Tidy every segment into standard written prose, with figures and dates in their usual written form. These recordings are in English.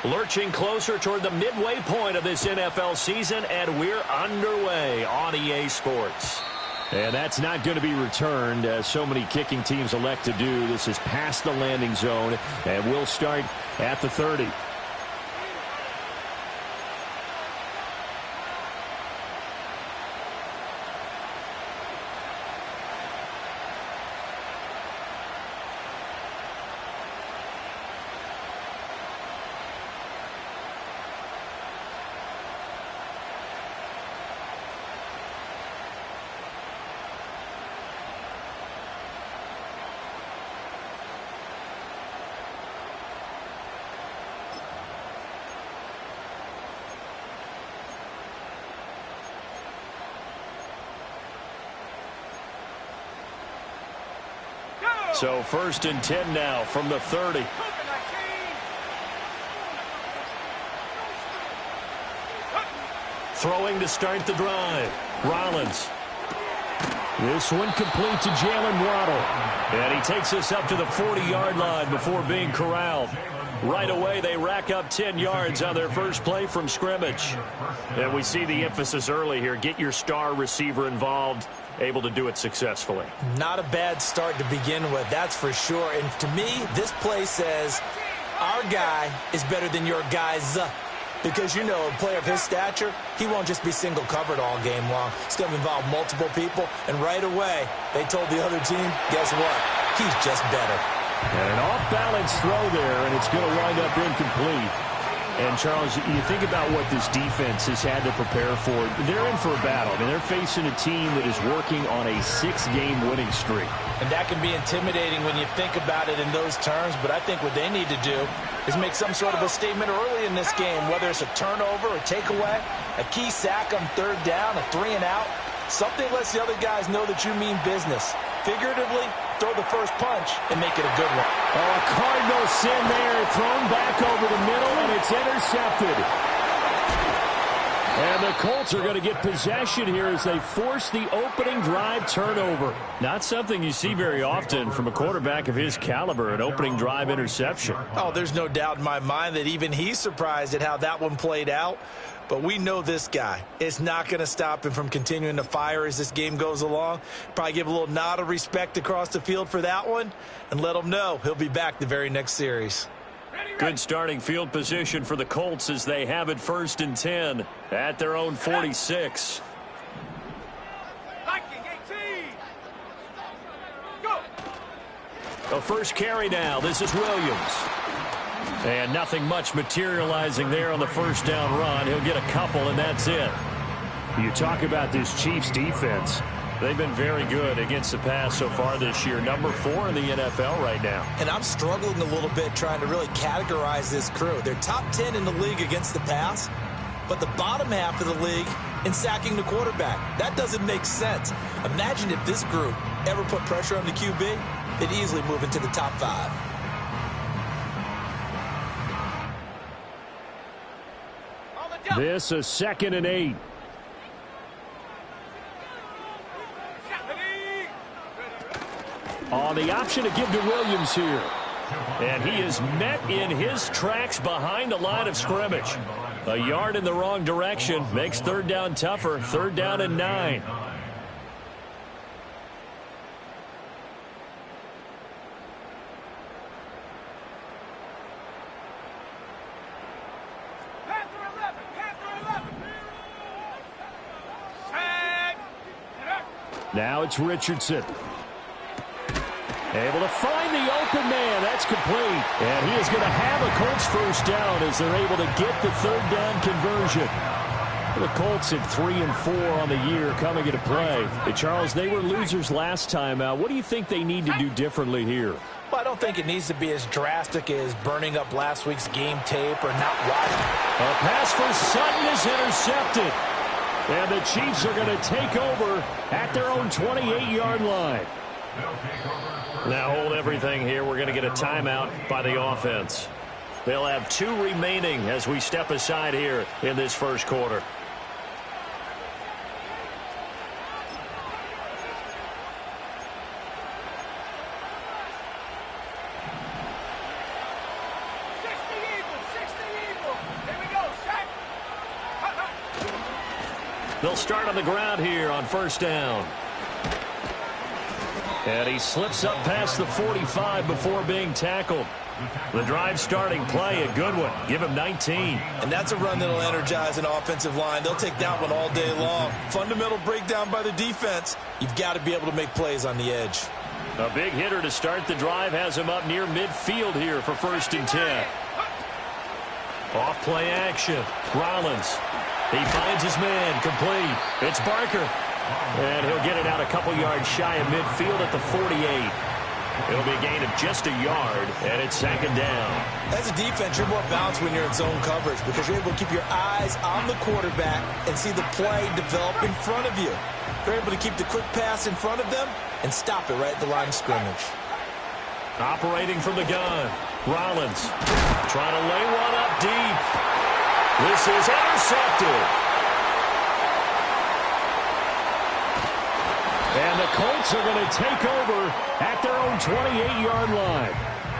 Lurching closer toward the midway point of this NFL season, and we're underway on EA Sports. And that's not going to be returned, as so many kicking teams elect to do. This is past the landing zone, and we'll start at the 30. So 1st and 10 now from the 30. Throwing to start the drive. Rollins. This one complete to Jalen Waddle. And he takes us up to the 40-yard line before being corralled. Right away, they rack up 10 yards on their first play from scrimmage. And we see the emphasis early here. Get your star receiver involved. Able to do it successfully. Not a bad start to begin with, that's for sure. And to me, this play says our guy is better than your guy's. Because, you know, a player of his stature, he won't just be single covered all game long. It's going to involve multiple people. And right away, they told the other team, guess what? He's just better. And an off-balance throw there, and it's going to wind up incomplete. And, Charles, you think about what this defense has had to prepare for. They're in for a battle. I mean, they're facing a team that is working on a 6-game winning streak. And that can be intimidating when you think about it in those terms. But I think what they need to do is make some sort of a statement early in this game, whether it's a turnover, a takeaway, a key sack on 3rd down, a 3-and-out. Something lets the other guys know that you mean business. Figuratively, throw the first punch and make it a good one. Oh, a Cardinal sin there, thrown back over the middle, and it's intercepted. And the Colts are going to get possession here as they force the opening drive turnover. Not something you see very often from a quarterback of his caliber, an opening drive interception. Oh, there's no doubt in my mind that even he's surprised at how that one played out. But we know this guy is not going to stop him from continuing to fire as this game goes along. Probably give a little nod of respect across the field for that one and let him know he'll be back the very next series. Good starting field position for the Colts as they have it 1st and 10 at their own 46. The first carry now. This is Williams. And nothing much materializing there on the first down run. He'll get a couple, and that's it. You talk about this Chiefs defense. They've been very good against the pass so far this year. Number 4 in the NFL right now. And I'm struggling a little bit trying to really categorize this crew. They're top 10 in the league against the pass, but the bottom half of the league in sacking the quarterback. That doesn't make sense. Imagine if this group ever put pressure on the QB, they'd easily move into the top 5. This is 2nd and 8. On the option to give to Williams here. And he is met in his tracks behind the line of scrimmage. A yard in the wrong direction makes 3rd down tougher. 3rd down and 9. Now it's Richardson. Able to find the open man. That's complete. And he is going to have a Colts first down as they're able to get the 3rd down conversion. The Colts at 3 and 4 on the year coming into play. Hey, Charles, they were losers last time out. What do you think they need to do differently here? Well, I don't think it needs to be as drastic as burning up last week's game tape or not watching. A pass for Sutton is intercepted. And the Chiefs are going to take over at their own 28-yard line. Now hold everything here. We're going to get a timeout by the offense. They'll have 2 remaining as we step aside here in this first quarter. They'll start on the ground here on first down. And he slips up past the 45 before being tackled. The drive starting play, a good one. Give him 19. And that's a run that'll energize an offensive line. They'll take that one all day long. Fundamental breakdown by the defense. You've got to be able to make plays on the edge. A big hitter to start the drive has him up near midfield here for first and 10. Off play action. Rollins. He finds his man. Complete. It's Barker. And he'll get it out a couple yards shy of midfield at the 48. It'll be a gain of just a yard, and it's second down. As a defense, you're more balanced when you're in zone coverage because you're able to keep your eyes on the quarterback and see the play develop in front of you. You're able to keep the quick pass in front of them and stop it right at the line of scrimmage. Operating from the gun, Rollins trying to lay one up deep. This is intercepted. And the Colts are going to take over at their own 28-yard line.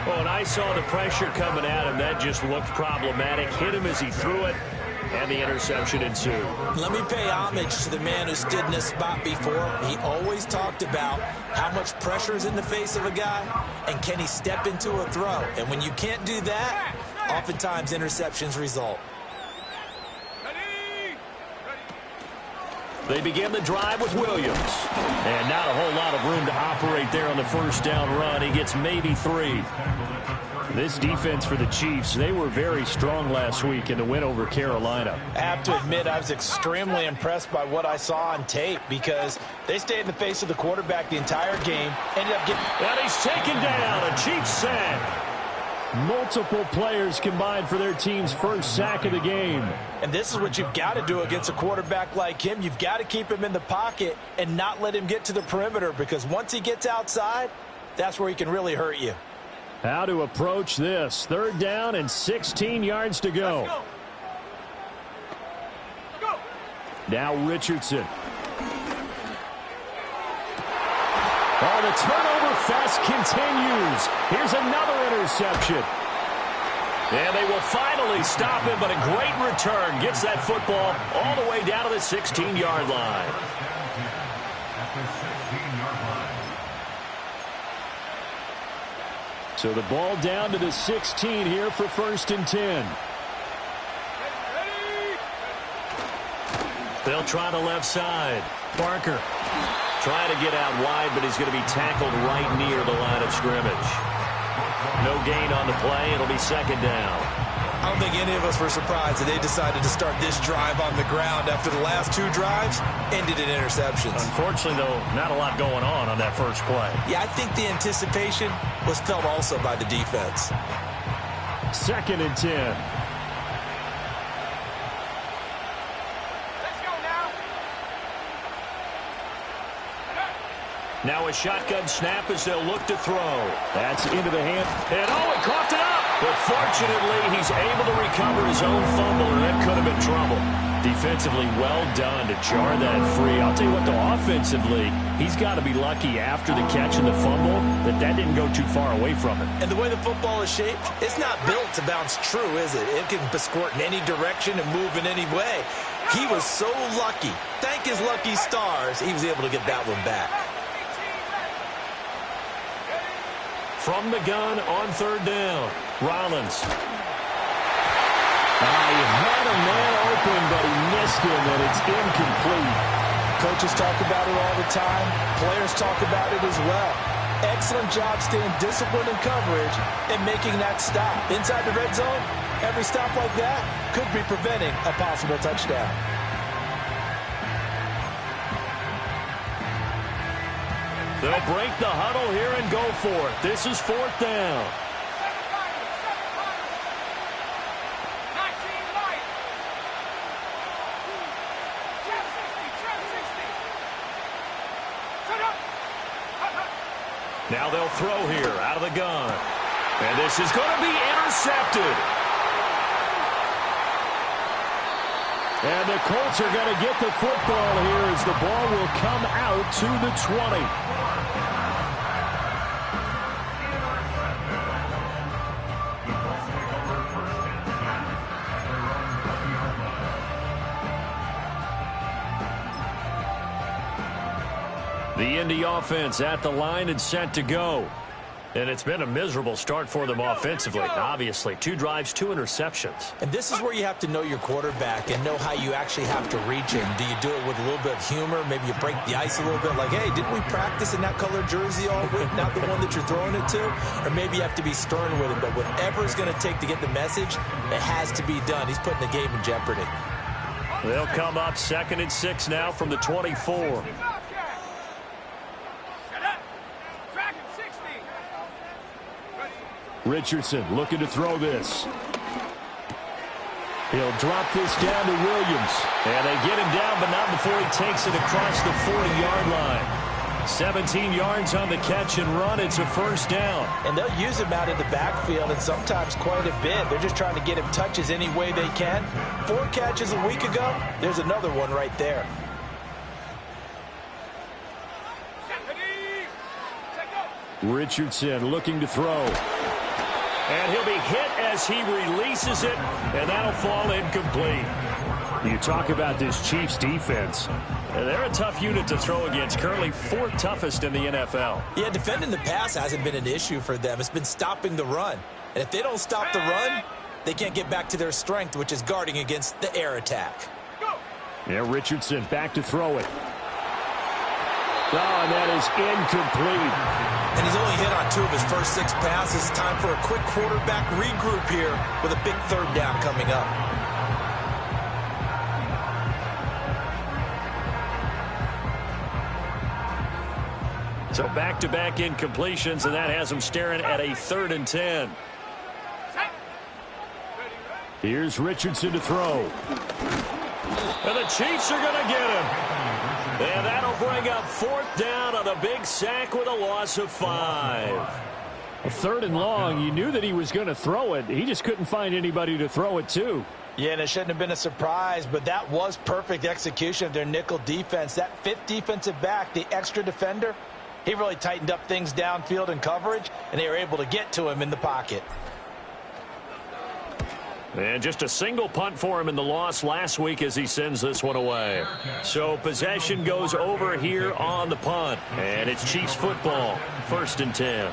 Well, and I saw the pressure coming at him. That just looked problematic. Hit him as he threw it, and the interception ensued. Let me pay homage to the man who stood in this spot before. He always talked about how much pressure is in the face of a guy, and can he step into a throw. And when you can't do that, oftentimes interceptions result. They begin the drive with Williams. And not a whole lot of room to operate there on the first down run. He gets maybe 3. This defense for the Chiefs, they were very strong last week in the win over Carolina. I have to admit, I was extremely impressed by what I saw on tape because they stayed in the face of the quarterback the entire game. Ended up getting... And he's taken down. A Chiefs sack. Multiple players combined for their team's first sack of the game. And this is what you've got to do against a quarterback like him. You've got to keep him in the pocket and not let him get to the perimeter because once he gets outside, that's where he can really hurt you. How to approach this. Third down and 16 yards to go. Now Richardson. Oh, the turnover fest continues. Here's another interception. And they will finally stop him, but a great return. Gets that football all the way down to the 16-yard line. So the ball down to the 16 here for first and 10. They'll try the left side. Barker trying to get out wide, but he's going to be tackled right near the line of scrimmage. No gain on the play. It'll be second down. I don't think any of us were surprised that they decided to start this drive on the ground after the last 2 drives ended in interceptions. Unfortunately, though, not a lot going on that first play. Yeah, I think the anticipation was felt also by the defense. Second and 10. Now a shotgun snap as they'll look to throw. That's into the hand. And he coughed it up. But fortunately, he's able to recover his own fumble, and that could have been trouble. Defensively, well done to jar that free. I'll tell you what, though, offensively, he's got to be lucky after the catch and the fumble that didn't go too far away from him. And the way the football is shaped, it's not built to bounce true, is it? It can squirt in any direction and move in any way. He was so lucky. Thank his lucky stars, he was able to get that one back. From the gun on third down, Rollins. He had a man open, but he missed him, and it's incomplete. Coaches talk about it all the time. Players talk about it as well. Excellent job staying disciplined in coverage and making that stop. Inside the red zone, every stop like that could be preventing a possible touchdown. They'll break the huddle here and go for it. This is fourth down. Now they'll throw here out of the gun. And this is going to be intercepted. And the Colts are going to get the football here as the ball will come out to the 20. The Indy offense at the line and set to go. And it's been a miserable start for them offensively, obviously. 2 drives, 2 interceptions. And this is where you have to know your quarterback and know how you actually have to reach him. Do you do it with a little bit of humor? Maybe you break the ice a little bit, like, hey, didn't we practice in that colored jersey all week, not the one that you're throwing it to? Or maybe you have to be stern with him. But whatever it's going to take to get the message, it has to be done. He's putting the game in jeopardy. They'll come up 2nd and 6 now from the 24. Richardson looking to throw this. He'll drop this down to Williams. And they get him down, but not before he takes it across the 40-yard line. 17 yards on the catch and run. It's a first down. And they'll use him out in the backfield, and sometimes quite a bit. They're just trying to get him touches any way they can. 4 catches a week ago. There's another one right there. Richardson looking to throw. And he'll be hit as he releases it, and that'll fall incomplete. You talk about this Chiefs defense. They're a tough unit to throw against, currently 4th toughest in the NFL. Yeah, defending the pass hasn't been an issue for them. It's been stopping the run. And if they don't stop the run, they can't get back to their strength, which is guarding against the air attack. Yeah, Richardson back to throw it. Oh, and that is incomplete. And he's only hit on 2 of his first 6 passes. Time for a quick quarterback regroup here with a big 3rd down coming up. So back-to-back incompletions, and that has him staring at a 3rd and 10. Here's Richardson to throw. And the Chiefs are going to get him. And that'll bring up 4th down on a big sack with a loss of 5. A 3rd and long, you knew that he was going to throw it. He just couldn't find anybody to throw it to. Yeah, and it shouldn't have been a surprise, but that was perfect execution of their nickel defense. That 5th defensive back, the extra defender, he really tightened up things downfield in coverage, and they were able to get to him in the pocket. And just a single punt for him in the loss last week as he sends this one away. So possession goes over here on the punt. And it's Chiefs football, 1st and 10.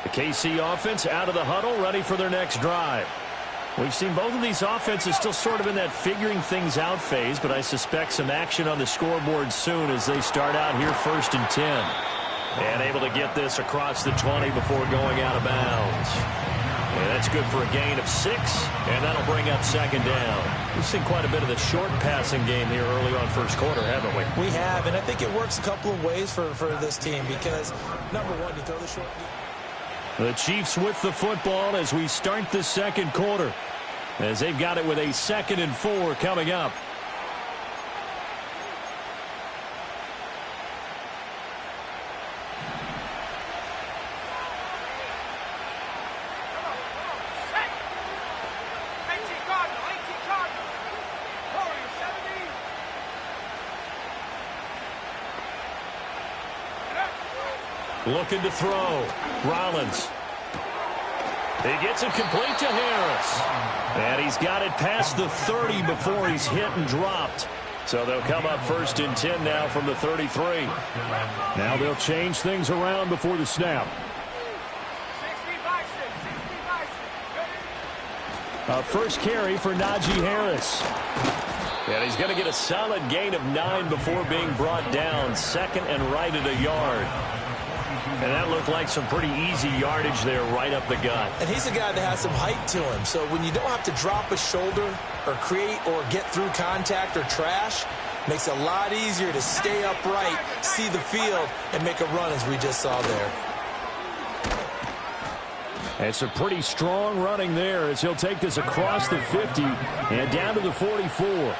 The KC offense out of the huddle, ready for their next drive. We've seen both of these offenses still sort of in that figuring things out phase, but I suspect some action on the scoreboard soon as they start out here 1st and 10. And able to get this across the 20 before going out of bounds. And that's good for a gain of 6, and that'll bring up 2nd down. We've seen quite a bit of the short passing game here early on 1st quarter, haven't we? We have, and I think it works a couple of ways for this team because, number one, you throw the short game. The Chiefs with the football as we start the 2nd quarter, as they've got it with a 2nd and 4 coming up. Looking to throw. Rollins. He gets it complete to Harris. And he's got it past the 30 before he's hit and dropped. So they'll come up 1st and 10 now from the 33. Now they'll change things around before the snap. A first carry for Najee Harris. And he's going to get a solid gain of 9 before being brought down. 2nd and right at a yard. And that looked like some pretty easy yardage there right up the gut. And he's a guy that has some height to him. So when you don't have to drop a shoulder or create or get through contact or trash, makes it a lot easier to stay upright, see the field, and make a run as we just saw there. It's a pretty strong running there as he'll take this across the 50 and down to the 44.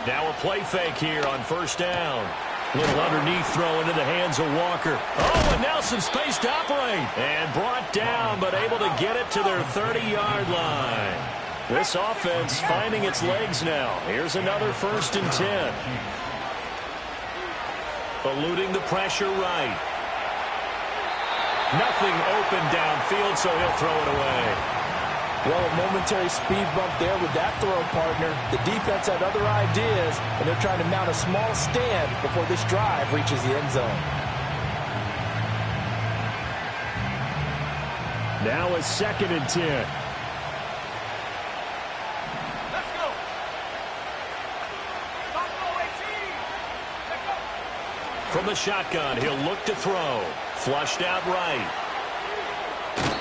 Now a play fake here on 1st down. Little underneath throw into the hands of Walker. Oh, and Nelson space to operate. And brought down, but able to get it to their 30-yard line. This offense finding its legs now. Here's another 1st and 10. Eluding the pressure right. Nothing open downfield, so he'll throw it away. Well, a momentary speed bump there with that throw, partner. The defense had other ideas, and they're trying to mount a small stand before this drive reaches the end zone. Now a 2nd and 10. Let's go. From the shotgun, he'll look to throw. Flushed out right.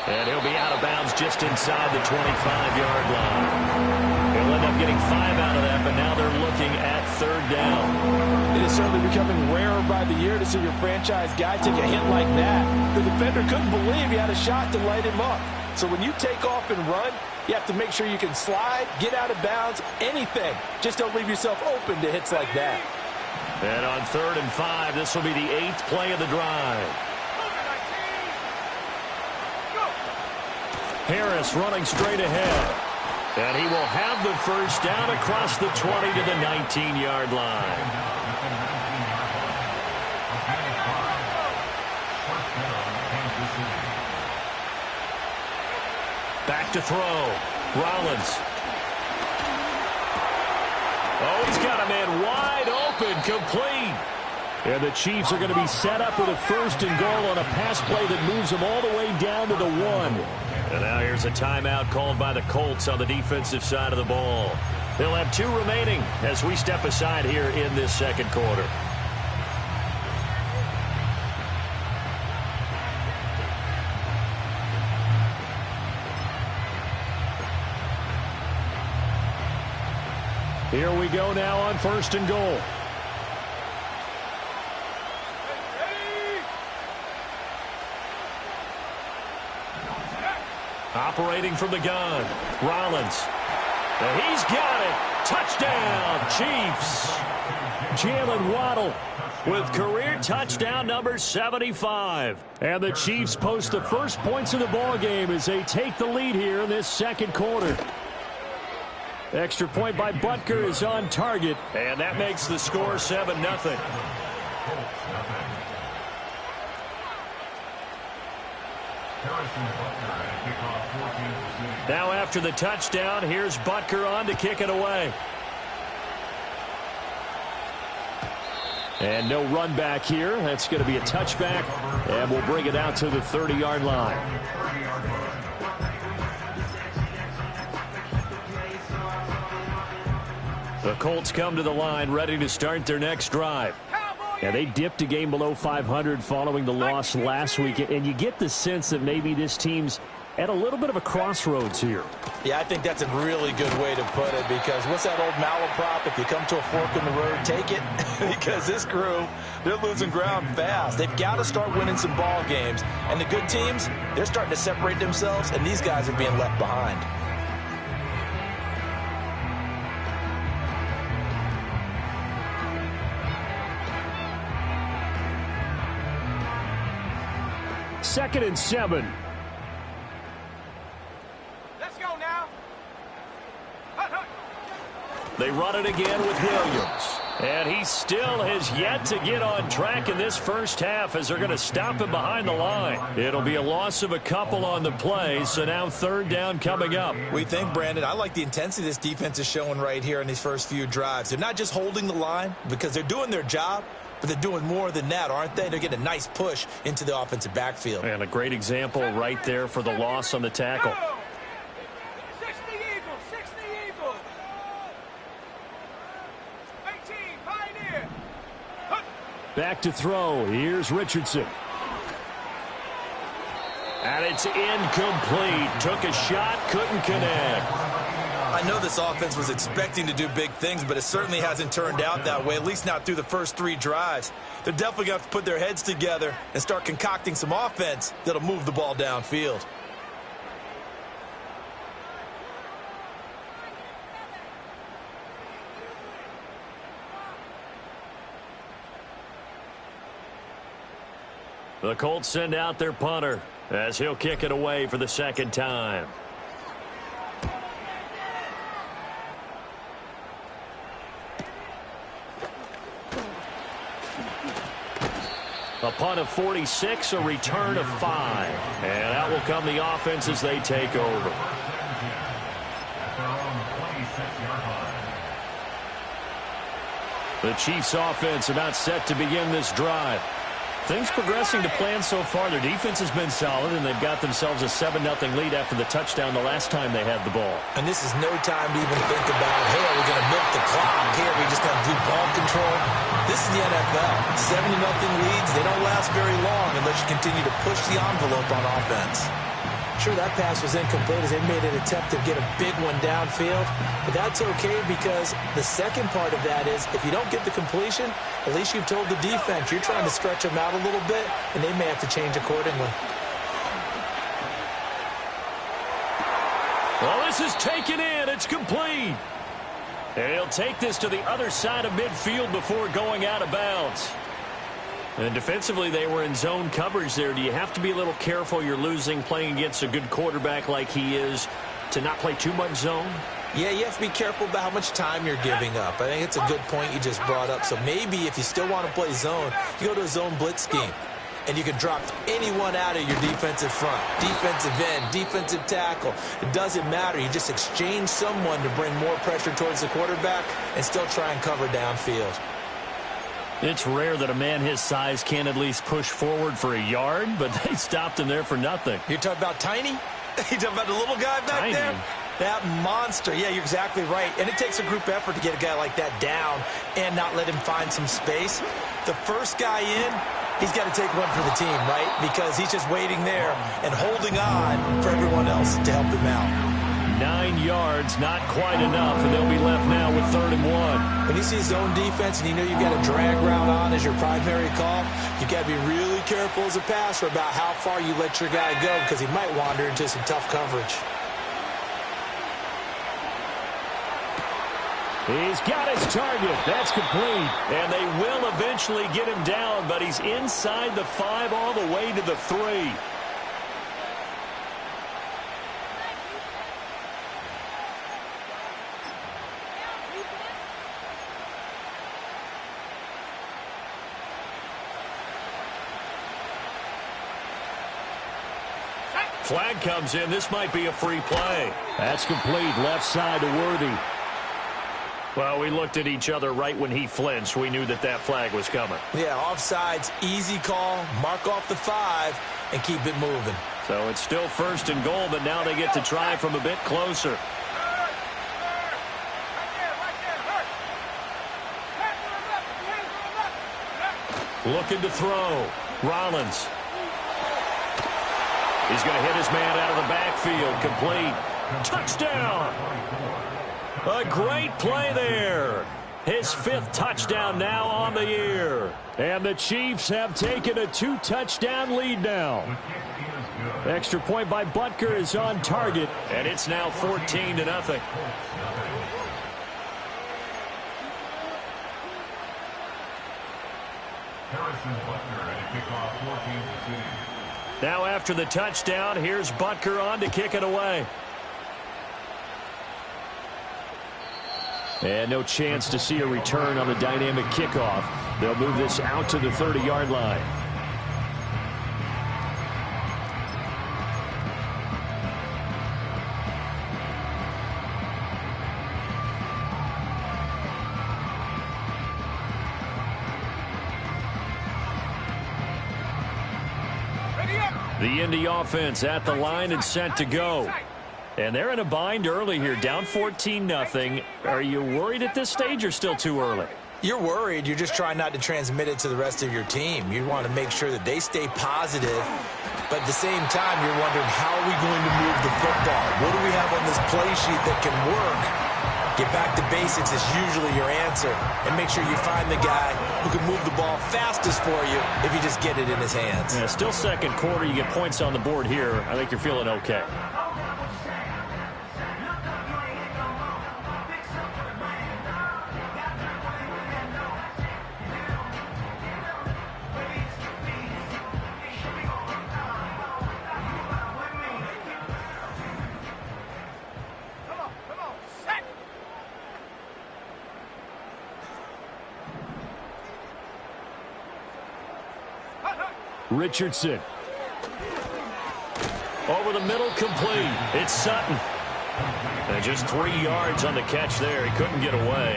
And he'll be out of bounds just inside the 25-yard line. He'll end up getting 5 out of that, but now they're looking at 3rd down. It is certainly becoming rarer by the year to see your franchise guy take a hit like that. The defender couldn't believe he had a shot to light him up. So when you take off and run, you have to make sure you can slide, get out of bounds, anything. Just don't leave yourself open to hits like that. And on 3rd and 5, this will be the 8th play of the drive. Harris running straight ahead. And he will have the first down across the 20 to the 19-yard line. Back to throw. Rollins. Oh, he's got a man wide open, complete. And the Chiefs are going to be set up with a 1st and goal on a pass play that moves them all the way down to the 1. And now here's a timeout called by the Colts on the defensive side of the ball. They'll have 2 remaining as we step aside here in this 2nd quarter. Here we go now on 1st and goal. Operating from the gun, Rollins. And he's got it. Touchdown, Chiefs. Jalen Waddle with career touchdown number 75. And the Chiefs post the first points of the ball game as they take the lead here in this 2nd quarter. Extra point by Butker is on target, and that makes the score 7-0. Now after the touchdown, here's Butker on to kick it away. And no run back here. That's going to be a touchback, and we'll bring it out to the 30-yard line. The Colts come to the line ready to start their next drive. And they dipped a game below 500 following the loss last week. And you get the sense that maybe this team's at a little bit of a crossroads here. Yeah, I think that's a really good way to put it, because what's that old malaprop? If you come to a fork in the road, take it. Because this crew, they're losing ground fast. They've got to start winning some ball games. And the good teams, they're starting to separate themselves, and these guys are being left behind. Second and 7. Let's go now. They run it again with Williams. And he still has yet to get on track in this first half as they're going to stop him behind the line. It'll be a loss of a couple on the play, so now 3rd down coming up. We think, Brandon, I like the intensity this defense is showing right here in these first few drives. They're not just holding the line because they're doing their job, but they're doing more than that, aren't they? They're getting a nice push into the offensive backfield. And a great example right there for the loss on the tackle. 60 Eagles, 60 Eagles. 18, Pioneer. Back to throw. Here's Richardson. And it's incomplete. Took a shot, couldn't connect. I know this offense was expecting to do big things, but it certainly hasn't turned out that way, at least not through the first 3 drives. They're definitely going to have to put their heads together and start concocting some offense that'll move the ball downfield. The Colts send out their punter as he'll kick it away for the 2nd time. A punt of 46, a return of 5. And out will come the offense as they take over. The Chiefs offense about set to begin this drive. Things progressing to plan so far. Their defense has been solid, and they've got themselves a 7-0 lead after the touchdown the last time they had the ball. And this is no time to even think about, hey, are we going to milk the clock? Hey, are we just going to do ball control? This is the NFL. 7-0 leads, they don't last very long unless you continue to push the envelope on offense. Sure, that pass was incomplete as they made an attempt to get a big one downfield. But that's okay because the second part of that is if you don't get the completion, at least you've told the defense you're trying to stretch them out a little bit, and they may have to change accordingly. Well, this is taken in. It's complete. And he'll take this to the other side of midfield before going out of bounds. And defensively, they were in zone coverage there. Do you have to be a little careful? You're losing, playing against a good quarterback like he is, to not play too much zone? Yeah, you have to be careful about how much time you're giving up. I think it's a good point you just brought up. So maybe if you still want to play zone, you go to a zone blitz scheme. And you can drop anyone out of your defensive front, defensive end, defensive tackle. It doesn't matter. You just exchange someone to bring more pressure towards the quarterback and still try and cover downfield. It's rare that a man his size can at least push forward for a yard, but they stopped him there for nothing. You're talking about Tiny? You're talking about the little guy back there? That monster. Yeah, you're exactly right. And it takes a group effort to get a guy like that down and not let him find some space. The first guy in, he's got to take one for the team, right? Because he's just waiting there and holding on for everyone else to help him out. 9 yards, not quite enough, and they'll be left now with 3rd and 1. When you see zone defense and you know you've got a drag route on as your primary call, you've got to be really careful as a passer about how far you let your guy go because he might wander into some tough coverage. He's got his target. That's complete. And they will eventually get him down, but he's inside the 5 all the way to the 3. Flag comes in. This might be a free play. That's complete. Left side to Worthy. Well, we looked at each other right when he flinched. We knew that that flag was coming. Yeah, offsides, easy call. Mark off the 5 and keep it moving. So it's still 1st and goal, but now they get to try from a bit closer. Looking to throw. Rollins. He's going to hit his man out of the backfield. Complete. Touchdown. A great play there. His 5th touchdown now on the year. And the Chiefs have taken a 2-touchdown lead now. Extra point by Butker is on target. And it's now 14-0. Now after the touchdown, here's Butker on to kick it away. And no chance to see a return on the dynamic kickoff. They'll move this out to the 30-yard line. The Indy offense at the line and set to go. And they're in a bind early here, down 14-0. Are you worried at this stage or still too early? You're worried. You're just trying not to transmit it to the rest of your team. You want to make sure that they stay positive. But at the same time, you're wondering, how are we going to move the football? What do we have on this play sheet that can work? Get back to basics is usually your answer. And make sure you find the guy who can move the ball fastest for you if you just get it in his hands. Yeah, still second quarter. You get points on the board here. I think you're feeling okay. Richardson. Over the middle, complete. It's Sutton. And just 3 yards on the catch there. He couldn't get away.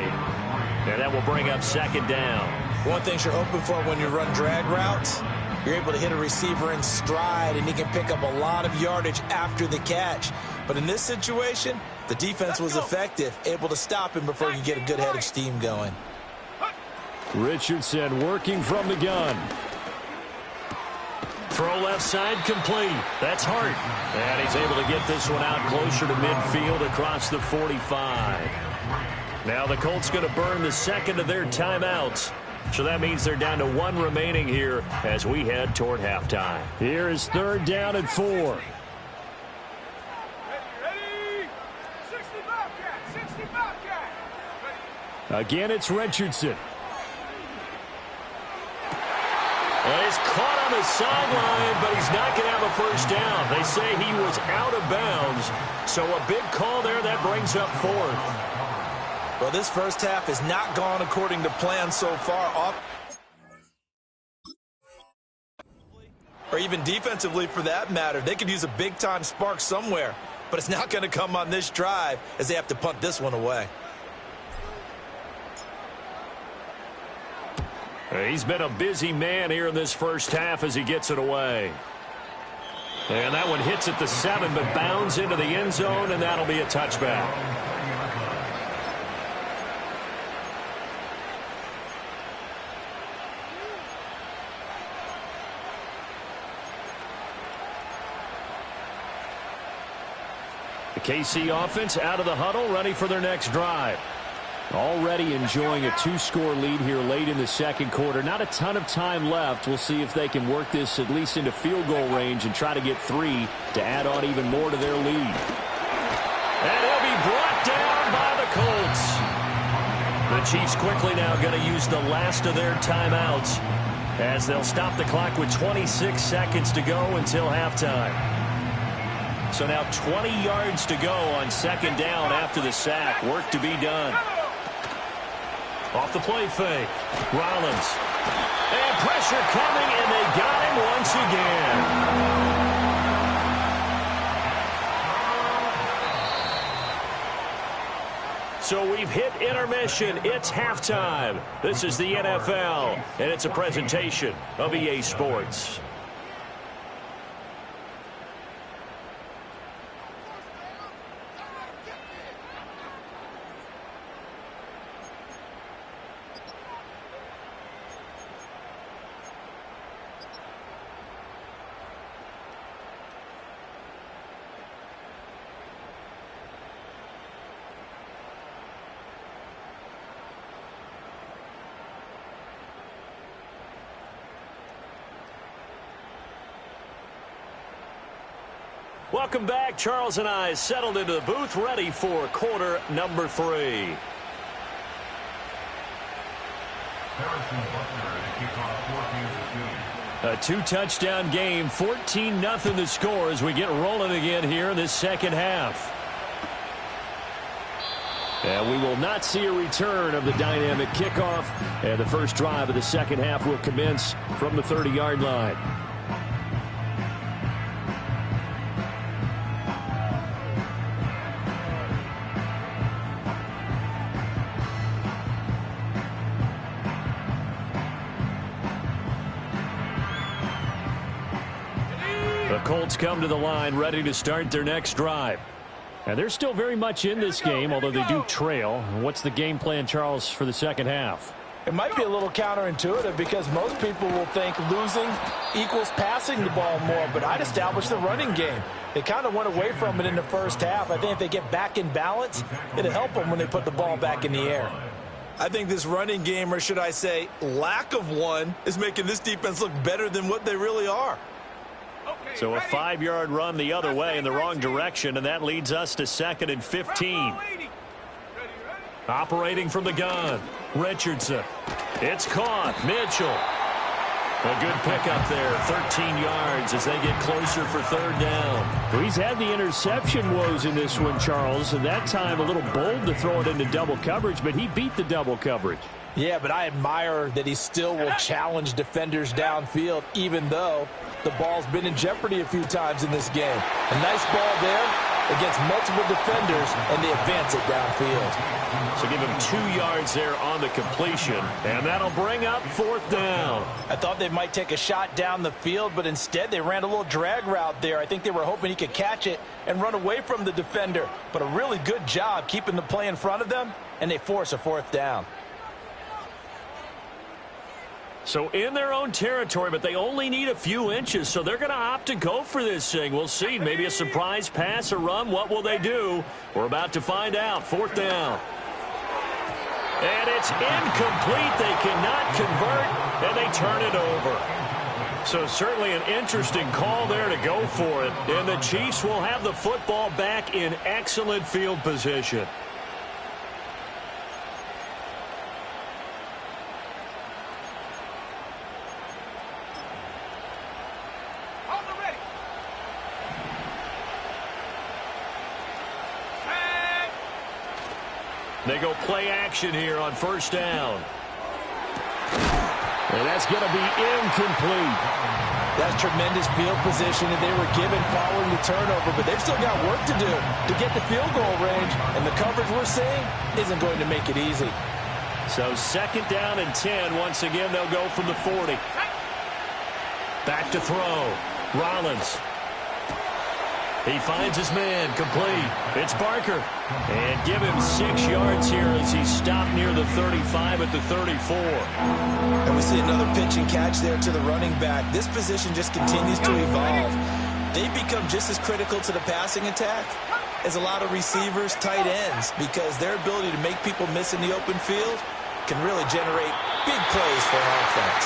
And that will bring up second down. One thing you're hoping for when you run drag routes, you're able to hit a receiver in stride, and he can pick up a lot of yardage after the catch. But in this situation, the defense was effective, able to stop him before you get a good head of steam going. Richardson working from the gun. Throw left side, complete. That's Hart. And he's able to get this one out closer to midfield across the 45. Now the Colts going to burn the second of their timeouts. So that means they're down to 1 remaining here as we head toward halftime. Here is 3rd down and 4. Ready? 60 Bobcat, 60 Bobcat. Ready? Again, it's Richardson. And he's caught on the sideline, but he's not going to have a first down. They say he was out of bounds. So a big call there that brings up 4th. Well, this first half has not gone according to plan so far. Or even defensively, for that matter. They could use a big-time spark somewhere. But it's not going to come on this drive as they have to punt this one away. He's been a busy man here in this first half as he gets it away. And that one hits at the 7, but bounds into the end zone, and that'll be a touchback. The KC offense out of the huddle, ready for their next drive. Already enjoying a 2-score lead here late in the second quarter. Not a ton of time left. We'll see if they can work this at least into field goal range and try to get 3 to add on even more to their lead. And he'll be brought down by the Colts. The Chiefs quickly now going to use the last of their timeouts as they'll stop the clock with 26 seconds to go until halftime. So now 20 yards to go on second down after the sack. Work to be done. Off the play fake. Rollins. And pressure coming, and they got him once again. So we've hit intermission. It's halftime. This is the NFL, and it's a presentation of EA Sports. Welcome back. Charles and I settled into the booth, ready for quarter number 3. A 2-touchdown game, 14-0 the score as we get rolling again here in this second half. And we will not see a return of the dynamic kickoff. And the first drive of the second half will commence from the 30-yard line. The Colts come to the line ready to start their next drive. And they're still very much in this game, although they do trail. What's the game plan, Charles, for the second half? It might be a little counterintuitive because most people will think losing equals passing the ball more, but I'd establish the running game. They kind of went away from it in the first half. I think if they get back in balance, it'll help them when they put the ball back in the air. I think this running game, or should I say lack of one, is making this defense look better than what they really are. So a 5-yard run the other way in the wrong direction, and that leads us to 2nd and 15. Operating from the gun, Richardson. It's caught. Mitchell. A good pickup there, 13 yards as they get closer for 3rd down. Well, he's had the interception woes in this one, Charles, and that time a little bold to throw it into double coverage, but he beat the double coverage. Yeah, but I admire that he still will challenge defenders downfield, even though the ball's been in jeopardy a few times in this game. A nice ball there against multiple defenders, and they advance it downfield. So give him 2 yards there on the completion, and that'll bring up 4th down. I thought they might take a shot down the field, but instead they ran a little drag route there. I think they were hoping he could catch it and run away from the defender, but a really good job keeping the play in front of them, and they force a 4th down. So in their own territory, but they only need a few inches, so they're going to opt to go for this thing. We'll see. Maybe a surprise pass or run. What will they do? We're about to find out. 4th down. And it's incomplete. They cannot convert, and they turn it over. So certainly an interesting call there to go for it. And the Chiefs will have the football back in excellent field position. They go play action here on 1st down. And that's going to be incomplete. That's tremendous field position that they were given following the turnover, but they've still got work to do to get the field goal range, and the coverage we're seeing isn't going to make it easy. So 2nd down and 10. Once again, they'll go from the 40. Back to throw. Rollins. He finds his man, complete. It's Barker. And give him 6 yards here as he's stopped near the 35 at the 34. And we see another pitch and catch there to the running back. This position just continues to evolve. They become just as critical to the passing attack as a lot of receivers, tight ends, because their ability to make people miss in the open field can really generate big plays for an offense.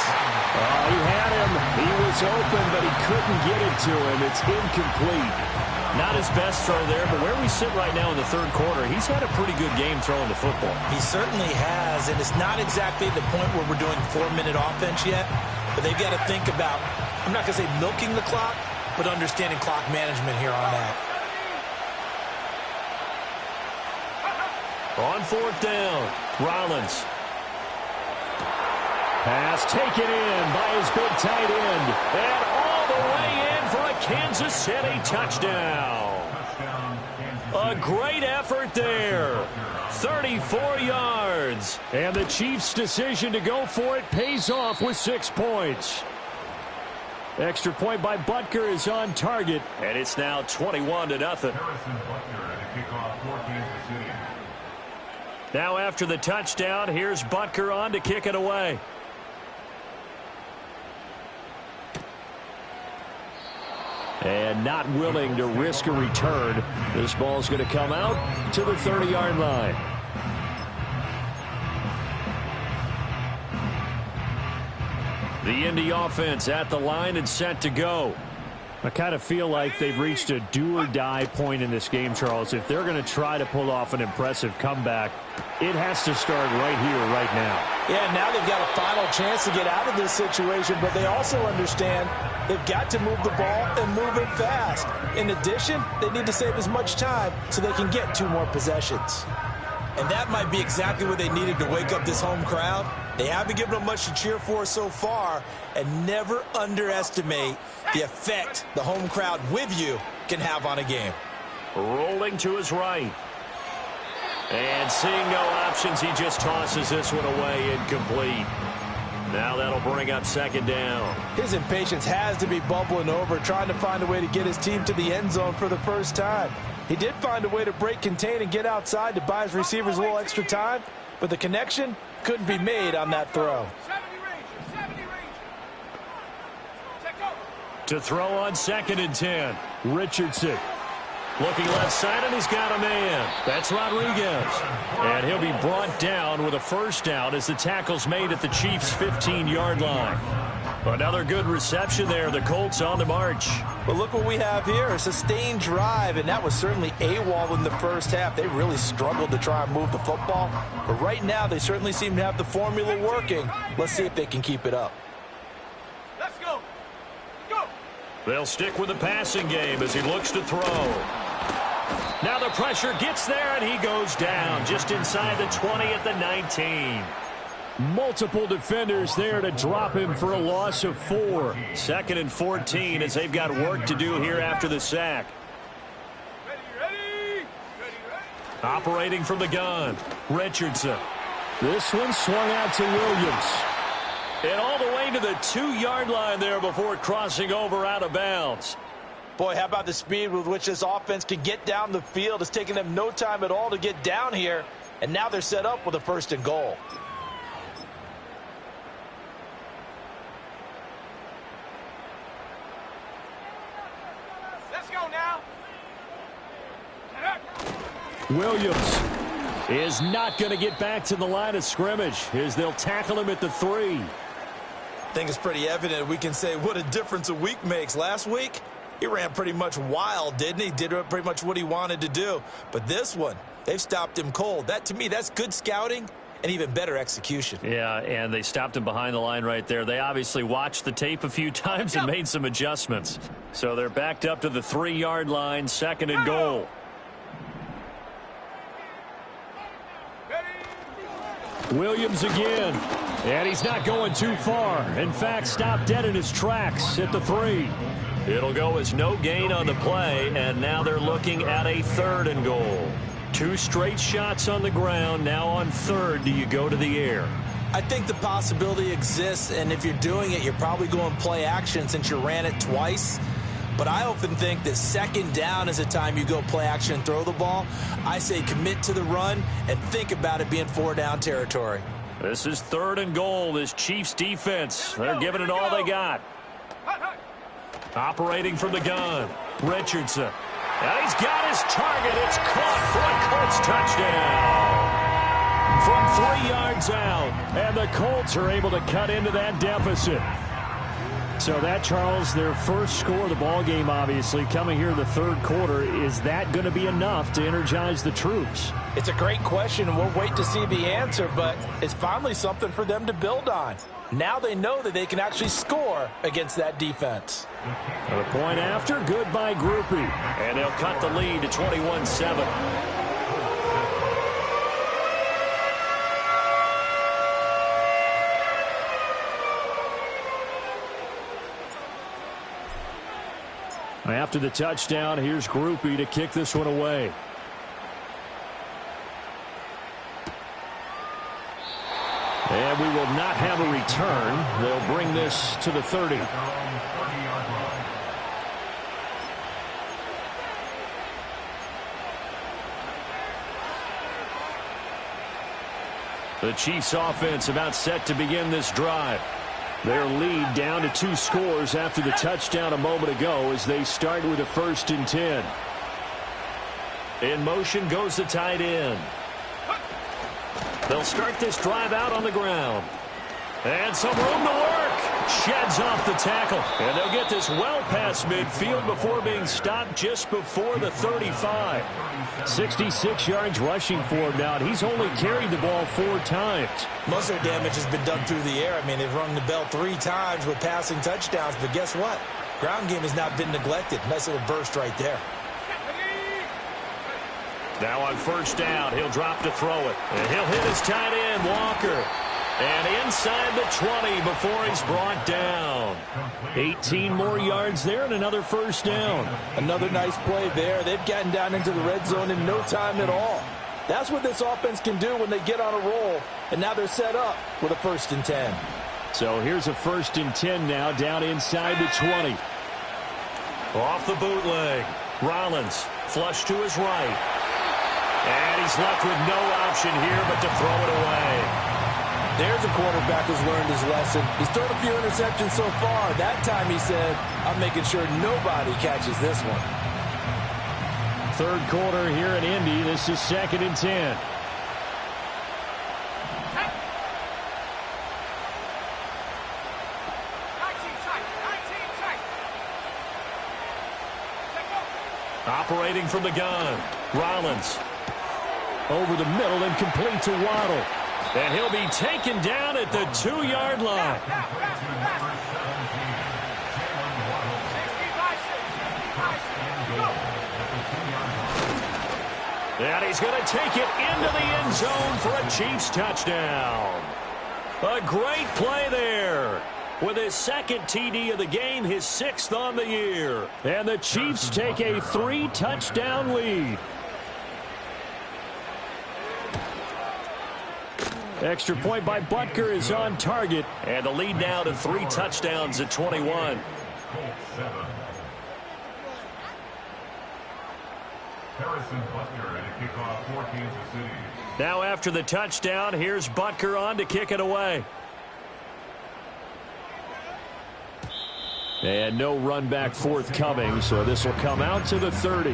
He had him. He was open, but he couldn't get it to him. It's incomplete. Not his best throw there, but where we sit right now in the 3rd quarter, he's had a pretty good game throwing the football. He certainly has, and it's not exactly the point where we're doing 4-minute offense yet, but they've got to think about, I'm not going to say milking the clock, but understanding clock management here on out. On 4th down, Rollins. Pass taken in by his big tight end. And all the way in for a Kansas City touchdown. A great effort there. 34 yards. And the Chiefs' decision to go for it pays off with 6 points. Extra point by Butker is on target. And it's now 21-0. Now after the touchdown, here's Butker on to kick it away. And not willing to risk a return. This ball's going to come out to the 30-yard line. The Indy offense at the line and set to go. I kind of feel like they've reached a do-or-die point in this game, Charles. If they're going to try to pull off an impressive comeback, it has to start right here, right now. Yeah, now they've got a final chance to get out of this situation, but they also understand they've got to move the ball and move it fast. In addition, they need to save as much time so they can get 2 more possessions. And that might be exactly what they needed to wake up this home crowd. They haven't given them much to cheer for so far, and never underestimate the effect the home crowd with you can have on a game. Rolling to his right. And seeing no options, he just tosses this one away, incomplete. Now that'll bring up 2nd down. His impatience has to be bubbling over, trying to find a way to get his team to the end zone for the first time. He did find a way to break contain and get outside to buy his receivers a little extra time, but the connection couldn't be made on that throw. To throw on 2nd and 10. Richardson. Looking left side, and he's got a man. That's Rodriguez. And he'll be brought down with a 1st down as the tackle's made at the Chiefs' 15-yard line. Another good reception there. The Colts on the march. But look what we have here, a sustained drive, and that was certainly AWOL in the first half. They really struggled to try and move the football. But right now, they certainly seem to have the formula working. Let's see if they can keep it up. Let's go. Go. They'll stick with the passing game as he looks to throw. Now the pressure gets there, and he goes down just inside the 20 at the 19. Multiple defenders there to drop him for a loss of 4. 2nd and 14 as they've got work to do here after the sack. Ready. Operating from the gun, Richardson. This one swung out to Williams. And all the way to the 2-yard line there before crossing over out of bounds. Boy, how about the speed with which this offense can get down the field? It's taking them no time at all to get down here. And now they're set up with a 1st and goal. Let's go now. Williams is not going to get back to the line of scrimmage as they'll tackle him at the 3. I think it's pretty evident we can say what a difference a week makes. Last week, he ran pretty much wild, didn't he? Did pretty much what he wanted to do. But this one, they've stopped him cold. That, to me, that's good scouting and even better execution. Yeah, and they stopped him behind the line right there. They obviously watched the tape a few times and made some adjustments. So they're backed up to the 3-yard line, 2nd and goal. Williams again. And he's not going too far. In fact, stopped dead in his tracks at the 3. It'll go as no gain on the play, and now they're looking at a 3rd and goal. 2 straight shots on the ground. Now on 3rd, do you go to the air? I think the possibility exists, and if you're doing it, you're probably going play action since you ran it twice. But I often think that 2nd down is a time you go play action and throw the ball. I say commit to the run and think about it being 4-down territory. This is 3rd and goal. This Chiefs defense, they're giving it all they got. Operating from the gun, Richardson. And he's got his target. It's caught for a Colts touchdown. From 3 yards out, and the Colts are able to cut into that deficit. So that, Charles, their first score of the ball game, obviously, coming here in the 3rd quarter. Is that going to be enough to energize the troops? It's a great question, and we'll wait to see the answer, but it's finally something for them to build on. Now they know that they can actually score against that defense. A point after, good by Groupie. And they'll cut the lead to 21-7. After the touchdown, here's Groupie to kick this one away. And we will not have a return. They'll bring this to the 30. The Chiefs offense about set to begin this drive. Their lead down to 2 scores after the touchdown a moment ago as they start with a 1st and 10. In motion goes the tight end. They'll start this drive out on the ground. And some room to work. Sheds off the tackle. And they'll get this well past midfield before being stopped just before the 35. 66 yards rushing for him now. And he's only carried the ball 4 times. Most of their damage has been done through the air. I mean, they've rung the bell 3 times with passing touchdowns. But guess what? Ground game has not been neglected. Nice little burst right there. Now on 1st down, he'll drop to throw it. And he'll hit his tight end, Walker. And inside the 20 before he's brought down. 18 more yards there and another 1st down. Another nice play there. They've gotten down into the red zone in no time at all. That's what this offense can do when they get on a roll. And now they're set up with a 1st and 10. So here's a 1st and 10 now down inside the 20. Off the bootleg. Rollins flush to his right. And he's left with no option here but to throw it away. There's a quarterback who's learned his lesson. He's thrown a few interceptions so far. That time he said, I'm making sure nobody catches this one. 3rd quarter here in Indy. This is 2nd and 10. Operating from the gun. Rollins. Over the middle and complete to Waddle. And he'll be taken down at the 2-yard line. And he's going to take it into the end zone for a Chiefs touchdown. A great play there. With his second TD of the game, his 6th on the year. And the Chiefs take a 3-touchdown lead. Extra point by Butker is on target. And the lead now to 3 touchdowns at 21. Now after the touchdown, here's Butker on to kick it away. And no run back forthcoming, so this will come out to the 30.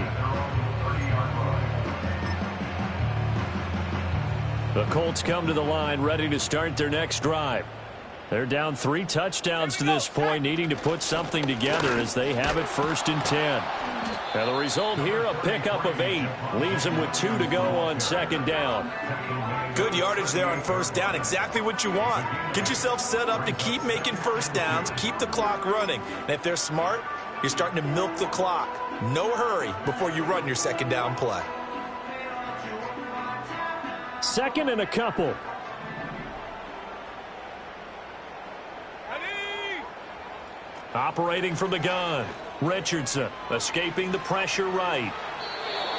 The Colts come to the line ready to start their next drive. They're down 3 touchdowns to this point, needing to put something together as they have it 1st and 10. And the result here, a pickup of 8. Leaves them with 2 to go on 2nd down. Good yardage there on 1st down. Exactly what you want. Get yourself set up to keep making 1st downs, keep the clock running. And if they're smart, you're starting to milk the clock. No hurry before you run your 2nd down play. 2nd and a couple. Operating from the gun. Richardson escaping the pressure right.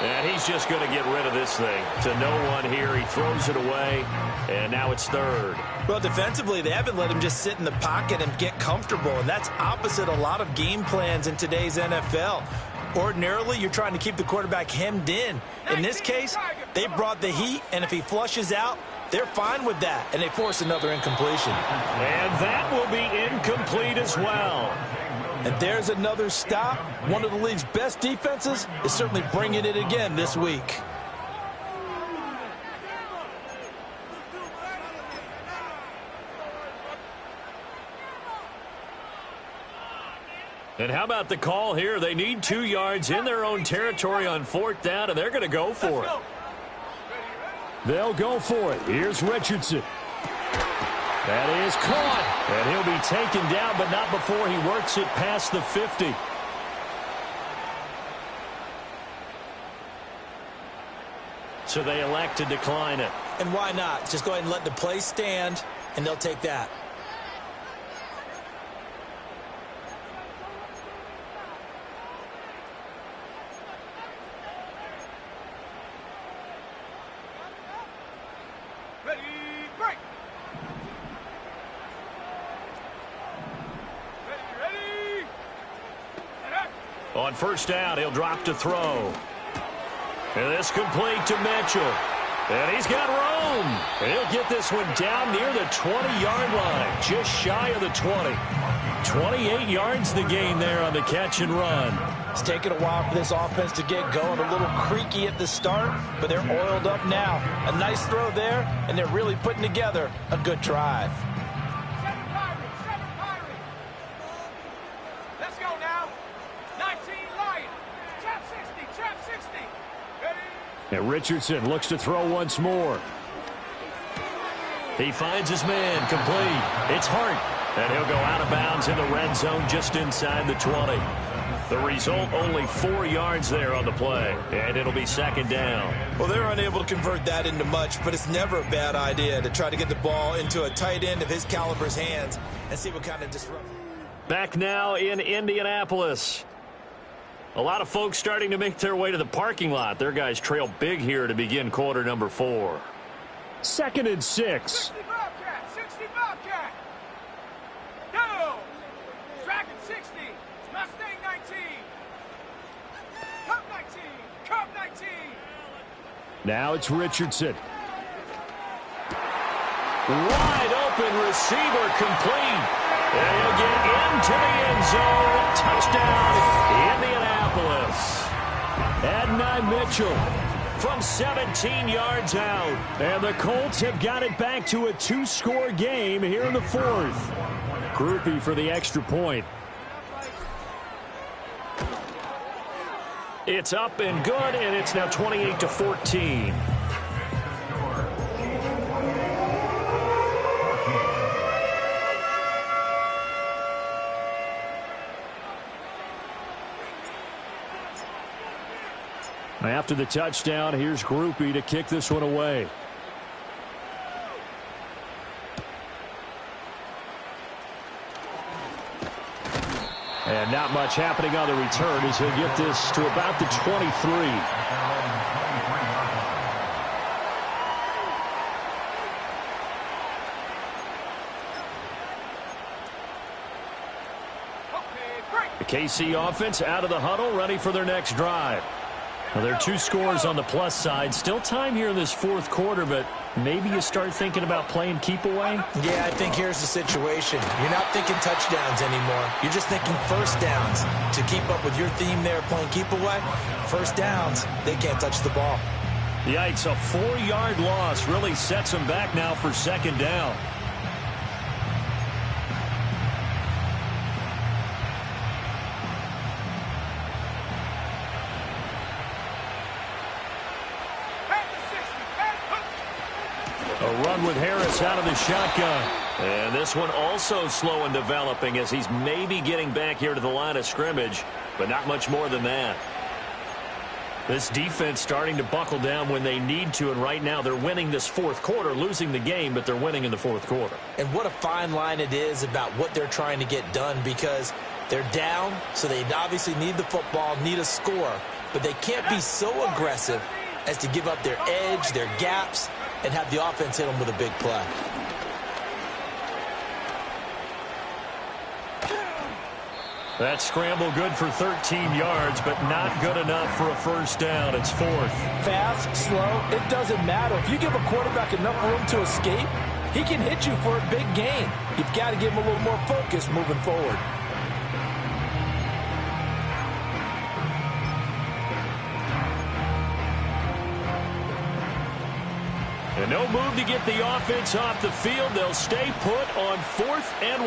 And he's just going to get rid of this thing. To no one here. He throws it away. And now it's 3rd. Well, defensively, they haven't let him just sit in the pocket and get comfortable. And that's opposite a lot of game plans in today's NFL. Ordinarily, you're trying to keep the quarterback hemmed in. In this case, they brought the heat. And if he flushes out, they're fine with that. And they force another incompletion. And that will be incomplete as well. And there's another stop. One of the league's best defenses is certainly bringing it again this week. And how about the call here? They need 2 yards in their own territory on 4th down, and they're going to go for it. They'll go for it. Here's Richardson. That is caught. And he'll be taken down, but not before he works it past the 50. So they elect to decline it. And why not? Just go ahead and let the play stand, and they'll take that. On 1st down, he'll drop to throw. And this complete to Mitchell. And he's got room. And he'll get this one down near the 20-yard line, just shy of the 20. 28 yards the gain there on the catch and run. It's taken a while for this offense to get going. A little creaky at the start, but they're oiled up now. A nice throw there, and they're really putting together a good drive. And Richardson looks to throw once more. He finds his man complete. It's Hart. And he'll go out of bounds in the red zone just inside the 20. The result, only 4 yards there on the play. And it'll be 2nd down. Well, they're unable to convert that into much, but it's never a bad idea to try to get the ball into a tight end of his caliber's hands and see what kind of disruption. Back now in Indianapolis. A lot of folks starting to make their way to the parking lot. Their guys trail big here to begin quarter number 4. 2nd and 6. 60 Bobcat. Go. Dragon 60. Mustang 19. Cup 19. Cup 19. Now it's Richardson. Wide open receiver complete. And he'll get into the end zone. Touchdown, Indianapolis. Adonai Mitchell from 17 yards out. And the Colts have got it back to a 2-score game here in the 4th. Groupie for the extra point. It's up and good, and it's now 28-14. After the touchdown, here's Groupie to kick this one away. And not much happening on the return as he'll get this to about the 23. The KC offense out of the huddle, ready for their next drive. Well, there are 2 scores on the plus side. Still time here in this fourth quarter, but maybe you start thinking about playing keep away? Yeah, I think here's the situation. You're not thinking touchdowns anymore. You're just thinking first downs. To keep up with your theme there, playing keep away, first downs, they can't touch the ball. Yikes, a 4-yard loss really sets them back now for second down. A run with Harris out of the shotgun. And this one also slow in developing as he's maybe getting back here to the line of scrimmage, but not much more than that. This defense starting to buckle down when they need to, and right now they're winning this fourth quarter, losing the game, but they're winning in the fourth quarter. And what a fine line it is about what they're trying to get done, because they're down, so they obviously need the football, need a score, but they can't be so aggressive as to give up their edge, their gaps, and have the offense hit them with a big play. That scramble good for 13 yards, but not good enough for a first down. It's fourth. Fast, slow, it doesn't matter. If you give a quarterback enough room to escape, he can hit you for a big gain. You've got to give him a little more focus moving forward. And no move to get the offense off the field. They'll stay put on 4th and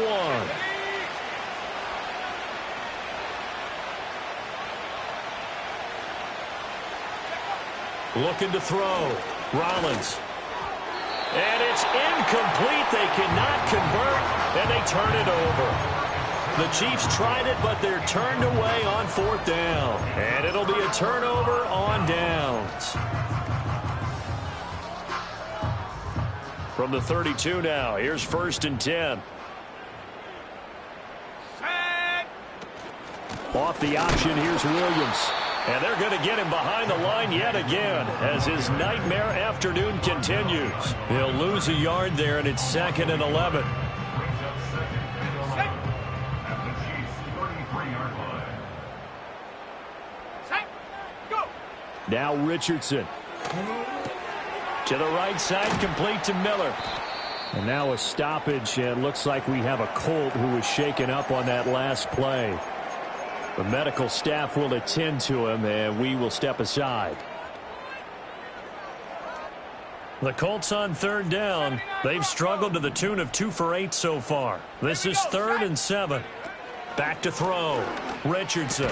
1. Looking to throw. Rollins. And it's incomplete. They cannot convert, and they turn it over. The Chiefs tried it, but they're turned away on 4th down. And it'll be a turnover on downs. From the 32 now, here's 1st and 10. Off the option, here's Williams. And they're going to get him behind the line yet again as his nightmare afternoon continues. He'll lose a yard there, and it's 2nd and 11. Now Richardson. To the right side, complete to Miller. And now a stoppage, and looks like we have a Colt who was shaken up on that last play. The medical staff will attend to him, and we will step aside. The Colts on 3rd down. They've struggled to the tune of 2 for 8 so far. This is 3rd and 7. Back to throw. Richardson.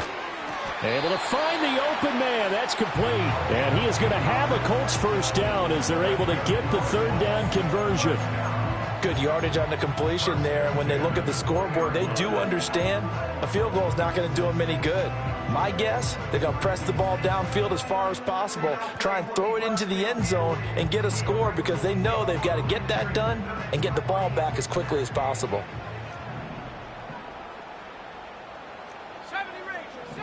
Able to find the open man. That's complete. And he is going to have a Colts first down as they're able to get the 3rd down conversion. Good yardage on the completion there. And when they look at the scoreboard, they do understand a field goal is not going to do them any good. My guess, they're going to press the ball downfield as far as possible, try and throw it into the end zone and get a score, because they know they've got to get that done and get the ball back as quickly as possible. 70 Rangers.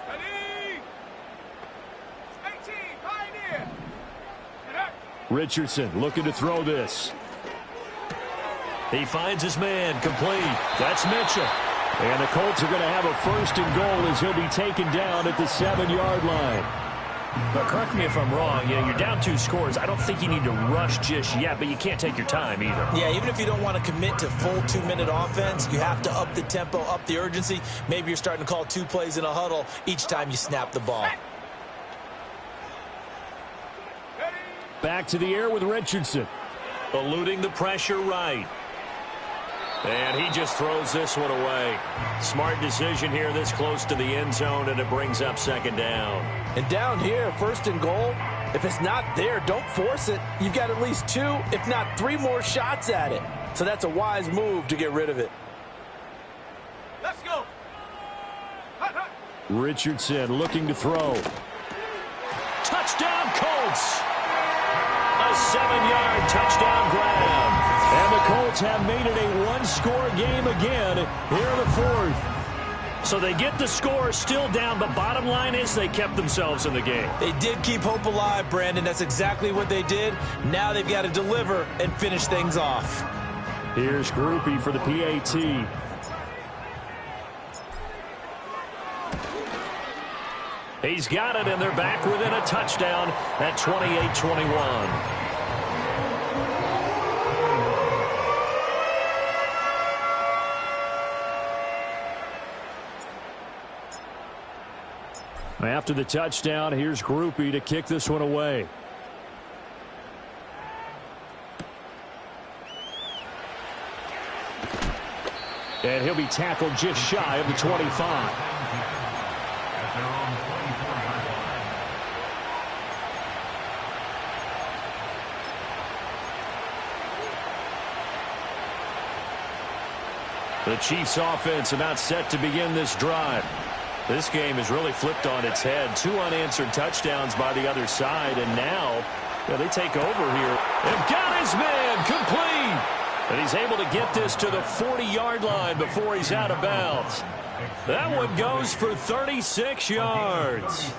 Ready. 18, Pioneer. Richardson looking to throw this. He finds his man, complete. That's Mitchell. And the Colts are going to have a 1st and goal as he'll be taken down at the 7-yard line. But correct me if I'm wrong. Yeah, you're down 2 scores. I don't think you need to rush just yet, but you can't take your time either. Yeah, even if you don't want to commit to full 2-minute offense, you have to up the tempo, up the urgency. Maybe you're starting to call 2 plays in a huddle each time you snap the ball. Back to the air with Richardson. Eluding the pressure right. And he just throws this one away. Smart decision here this close to the end zone, and it brings up 2nd down. And down here, 1st and goal, if it's not there, don't force it. You've got at least 2, if not 3 more shots at it. So that's a wise move to get rid of it. Let's go. Richardson looking to throw. Touchdown, Colts! A 7-yard touchdown grab. And the Colts have made it a 1-score game again here in the 4th. So they get the score still down. The bottom line is they kept themselves in the game. They did keep hope alive, Brandon. That's exactly what they did. Now they've got to deliver and finish things off. Here's Groupie for the PAT. He's got it, and they're back within a touchdown at 28-21. After the touchdown, here's Groupie to kick this one away. And he'll be tackled just shy of the 25. The Chiefs offense about set to begin this drive. This game is really flipped on its head. 2 unanswered touchdowns by the other side, and now they take over here. They've got his man complete. And he's able to get this to the 40-yard line before he's out of bounds. That one goes for 36 yards.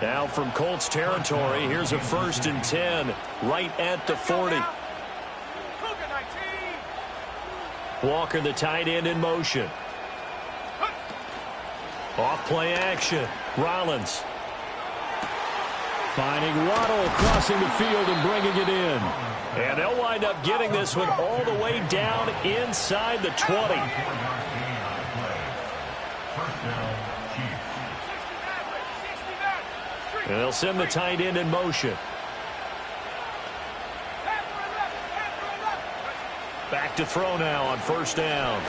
Now from Colts territory, here's a 1st and 10 right at the 40. Walker, the tight end, in motion. Off play action. Rollins. Finding Waddle, crossing the field and bringing it in. And they'll wind up getting this one all the way down inside the 20. And they'll send the tight end in motion. Back to throw now on 1st down.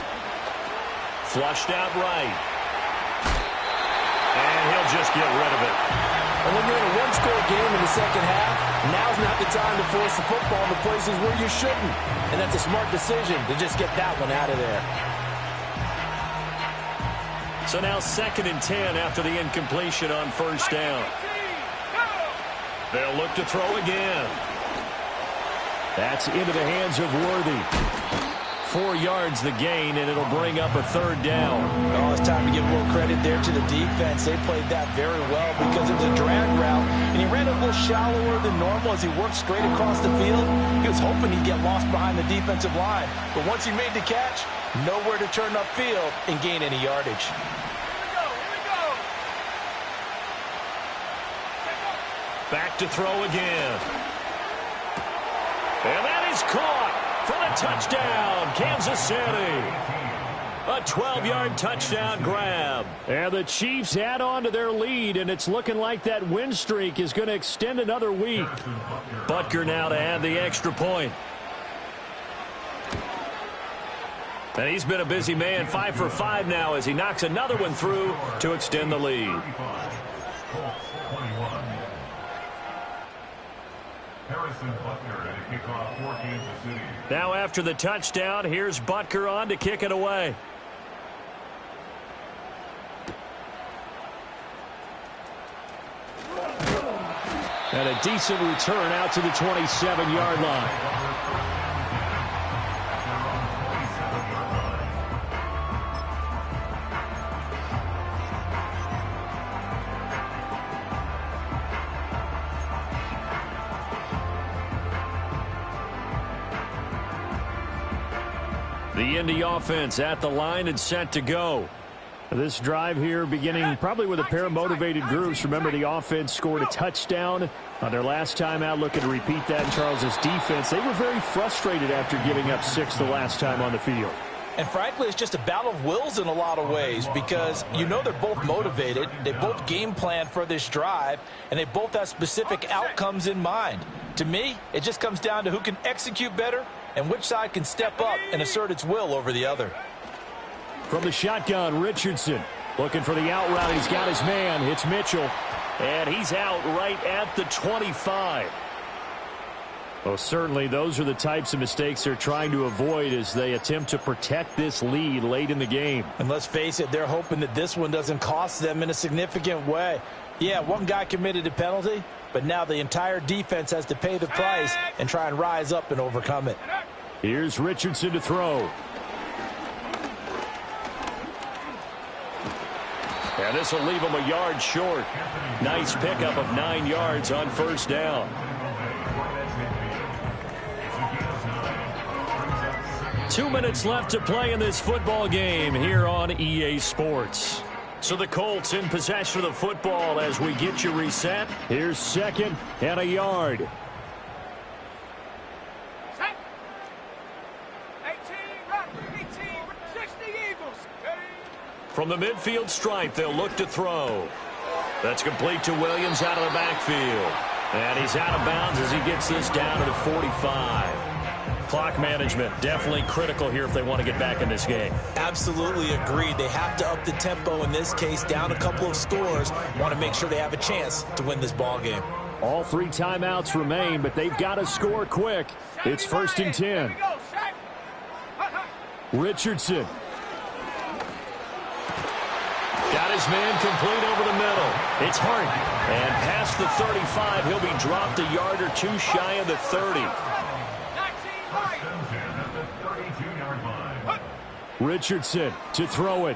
Flushed out right. And he'll just get rid of it. And when you're in a one-score game in the second half, now's not the time to force the football in the places where you shouldn't. And that's a smart decision to just get that one out of there. So now 2nd and 10 after the incompletion on 1st down. They'll look to throw again. That's into the hands of Worthy. 4 yards the gain, and it'll bring up a 3rd down. Oh, it's time to give a little credit there to the defense. They played that very well because it was a drag route, and he ran a little shallower than normal as he worked straight across the field. He was hoping he'd get lost behind the defensive line, but once he made the catch, nowhere to turn upfield and gain any yardage. Back to throw again. And that is caught for the touchdown, Kansas City. A 12-yard touchdown grab. And the Chiefs add on to their lead, and it's looking like that win streak is going to extend another week. Butker now to add the extra point. And he's been a busy man, 5 for 5 now as he knocks another one through to extend the lead. Now after the touchdown, here's Butker on to kick it away. And a decent return out to the 27-yard line. The Indy offense at the line and set to go. This drive here beginning probably with a pair of motivated groups. Remember, the offense scored a touchdown on their last time out, looking to repeat that in Charles's defense. They were very frustrated after giving up 6 the last time on the field. And frankly, it's just a battle of wills in a lot of ways because you know they're both motivated. They both game plan for this drive, and they both have specific outcomes in mind. To me, it just comes down to who can execute better and which side can step up and assert its will over the other. From the shotgun, Richardson looking for the out route. He's got his man. It's Mitchell. And he's out right at the 25. Well, certainly those are the types of mistakes they're trying to avoid as they attempt to protect this lead late in the game. And let's face it, they're hoping that this one doesn't cost them in a significant way. Yeah, one guy committed a penalty, but now the entire defense has to pay the price and try and rise up and overcome it. Here's Richardson to throw. And this will leave him a yard short. Nice pickup of 9 yards on first down. 2 minutes left to play in this football game here on EA Sports. So the Colts in possession of the football as we get you reset. Here's 2nd and a yard. Set. 18, run. 18, 60 Eagles. From the midfield stripe, they'll look to throw. That's complete to Williams out of the backfield. And he's out of bounds as he gets this down to the 45. Clock management definitely critical here if they want to get back in this game. Absolutely agreed. They have to up the tempo in this case, down a couple of scores. Want to make sure they have a chance to win this ball game. All 3 timeouts remain, but they've got to score quick. It's 1st and 10. Richardson. Got his man complete over the middle. It's Hart. And past the 35, he'll be dropped a yard or 2 shy of the 30. Richardson to throw it.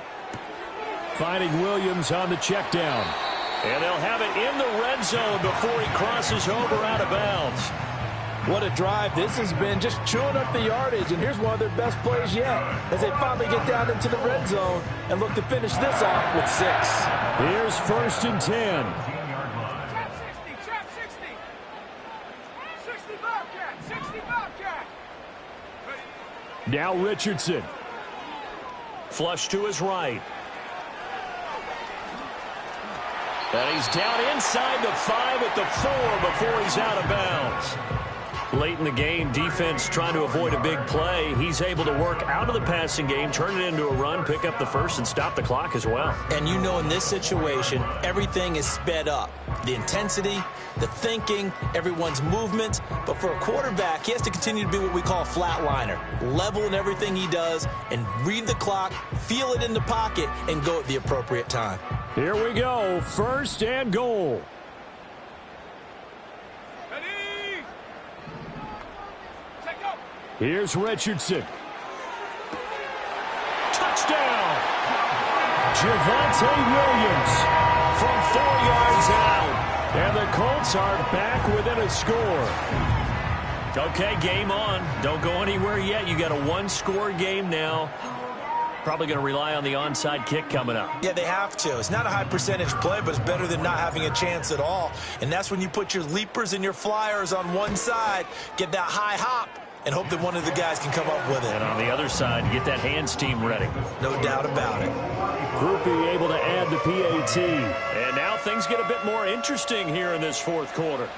Finding Williams on the check down. And they'll have it in the red zone before he crosses over out of bounds. What a drive this has been, just chewing up the yardage. And here's one of their best plays yet as they finally get down into the red zone and look to finish this off with 6. Here's 1st and 10. Trap 60, trap 60. 60 Bobcat, 60 Bobcat. Now Richardson. Flush to his right. And he's down inside the 5 at the 4 before he's out of bounds. Late in the game, defense trying to avoid a big play. He's able to work out of the passing game, turn it into a run, pick up the first, and stop the clock as well. And you know in this situation, everything is sped up. The intensity, the thinking, everyone's movement. But for a quarterback, he has to continue to be what we call a flatliner. Level in everything he does and read the clock, feel it in the pocket, and go at the appropriate time. Here we go. 1st and goal. Ready? Take go. Here's Richardson. Touchdown! Javonte Williams from 4 yards out. And the Colts are back within a score. Okay, game on. Don't go anywhere yet. You got a 1-score game now. Probably going to rely on the onside kick coming up. Yeah, they have to. It's not a high percentage play, but it's better than not having a chance at all. And that's when you put your leapers and your flyers on one side, get that high hop, and hope that one of the guys can come up with it. And on the other side, get that hands team ready. No doubt about it. Groupie able to add the PAT. And now things get a bit more interesting here in this 4th quarter.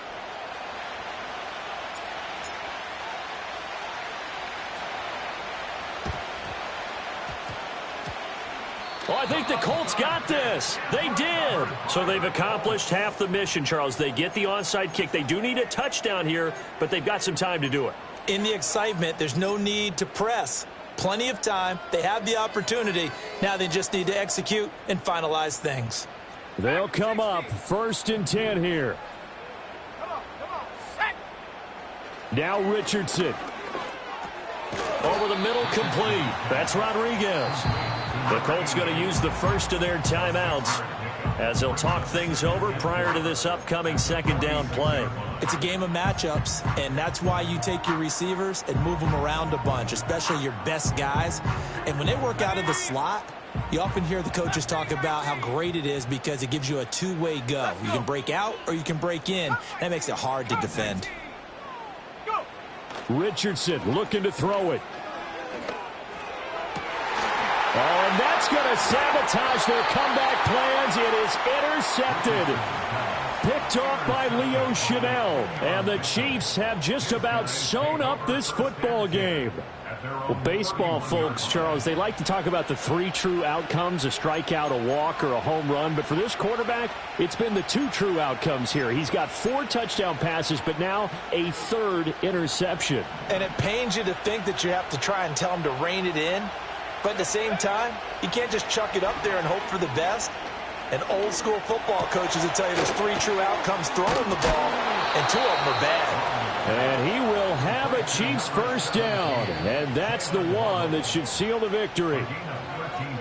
Well, I think the Colts got this. They did. So they've accomplished half the mission, Charles. They get the onside kick. They do need a touchdown here, but they've got some time to do it. In the excitement, there's no need to press. Plenty of time. They have the opportunity. Now they just need to execute and finalize things. They'll come up 1st and 10 here. Come on, set. Now Richardson. Over the middle, complete. That's Rodriguez. The Colts going to use the first of their timeouts as they'll talk things over prior to this upcoming 2nd down play. It's a game of matchups, and that's why you take your receivers and move them around a bunch, especially your best guys. And when they work out of the slot, you often hear the coaches talk about how great it is because it gives you a two-way go. You can break out or you can break in. That makes it hard to defend. Richardson looking to throw it. Oh, and that's going to sabotage their comeback plans. It is intercepted. Picked off by Leo Chanel. And the Chiefs have just about sewn up this football game. Well, baseball folks, Charles, they like to talk about the 3 true outcomes, a strikeout, a walk, or a home run. But for this quarterback, it's been the 2 true outcomes here. He's got 4 touchdown passes, but now a 3rd interception. And it pains you to think that you have to try and tell him to rein it in. But at the same time, you can't just chuck it up there and hope for the best. And old school football coaches will tell you there's 3 true outcomes throwing the ball, and 2 of them are bad. And he will have a Chiefs first down, and that's the one that should seal the victory.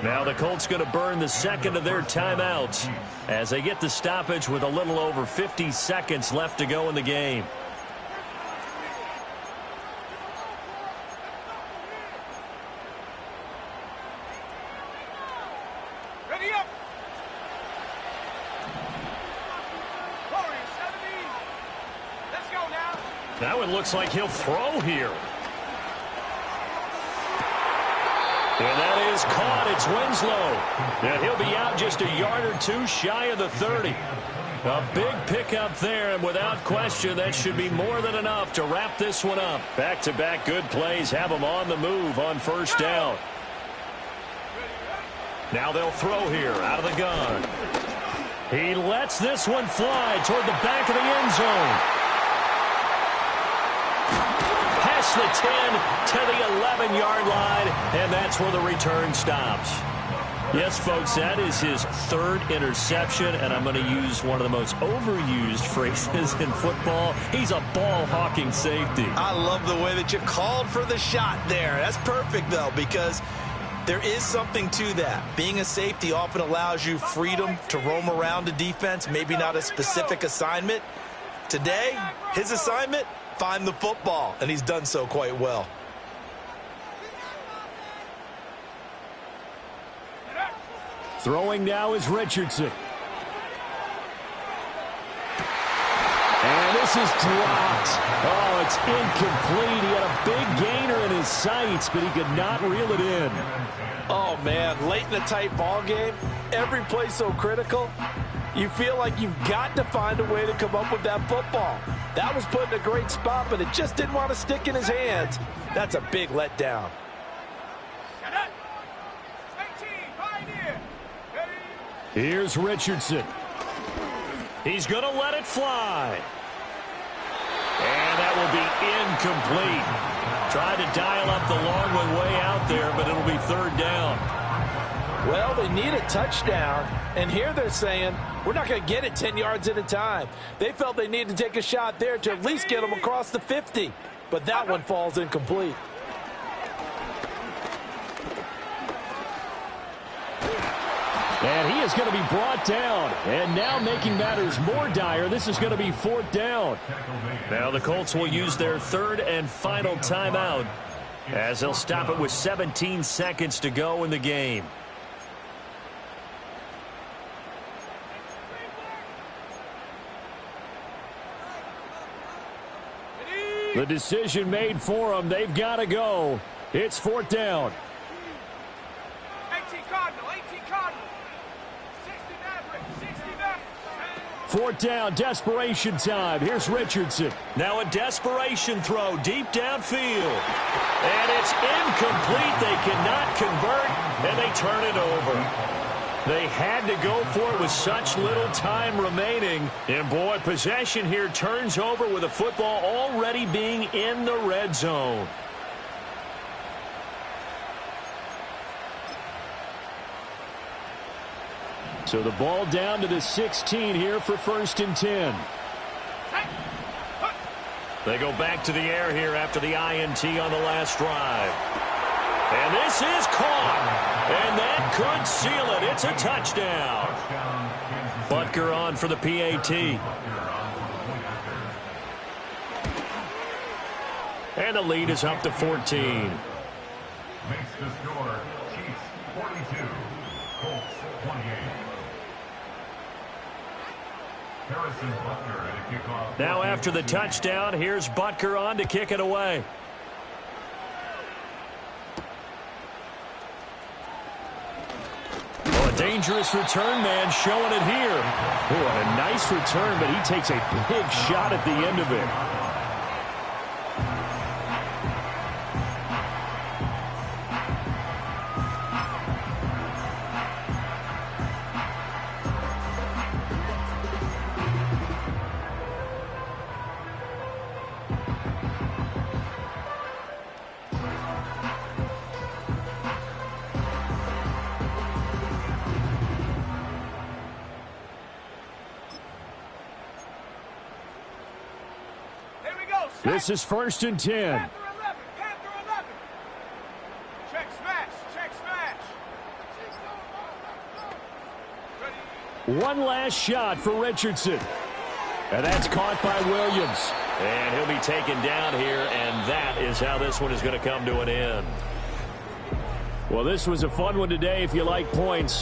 Now the Colts going to burn the second of their timeouts as they get the stoppage with a little over 50 seconds left to go in the game. Ready up. Warriors 70. Let's go now. Now it looks like he'll throw here. And that is caught. It's Winslow. And he'll be out just a yard or two shy of the 30. A big pickup there, and without question, that should be more than enough to wrap this one up. Back-to-back good plays have them on the move on first down. Now they'll throw here out of the gun. He lets this one fly toward the back of the end zone. Past the 10 to the 11-yard line, and that's where the return stops. Yes, folks, that is his third interception, and I'm going to use one of the most overused phrases in football. He's a ball-hawking safety. I love the way that you called for the shot there. That's perfect, though, because there is something to that. Being a safety often allows you freedom to roam around the defense, maybe not a specific assignment. Today, his assignment, find the football, and he's done so quite well. Throwing now is Richardson. And this is dropped. Oh, it's incomplete. He had a big gainer in his sights, but he could not reel it in. Oh, man, late in a tight ball game, every play so critical. You feel like you've got to find a way to come up with that football. That was put in a great spot, but it just didn't want to stick in his hands. That's a big letdown. Here's Richardson. He's going to let it fly. And that will be incomplete. Tried to dial up the long one way out there, but it'll be third down. Well, they need a touchdown, and here they're saying, we're not going to get it 10 yards at a time. They felt they needed to take a shot there to at least get them across the 50, but that one falls incomplete. And he is going to be brought down. And now making matters more dire, this is going to be fourth down. Now the Colts will use their third and final timeout as they'll stop it with 17 seconds to go in the game. The decision made for them. They've got to go. It's fourth down. 18 Cardinal, 18 Cardinal. 60 Maverick, 60 Maverick. Fourth down, desperation time. Here's Richardson. Now a desperation throw deep downfield. And it's incomplete. They cannot convert, and they turn it over. They had to go for it with such little time remaining. And, boy, possession here turns over with the football already being in the red zone. So the ball down to the 16 here for first and 10. They go back to the air here after the INT on the last drive. And this is caught. And that could seal it. It's a touchdown. Butker on for the PAT. And the lead is up to 14. Makes the score Chiefs 42, Colts 28. Harrison Butker at a kickoff. Now after the touchdown, here's Butker on to kick it away. Oh, a dangerous return man showing it here. Oh, a nice return, but he takes a big shot at the end of it. This is 1st and 10. Panther 11. Panther 11. Check smash. Check smash. Ready. One last shot for Richardson. And that's caught by Williams. And he'll be taken down here, and that is how this one is going to come to an end. Well, this was a fun one today if you like points.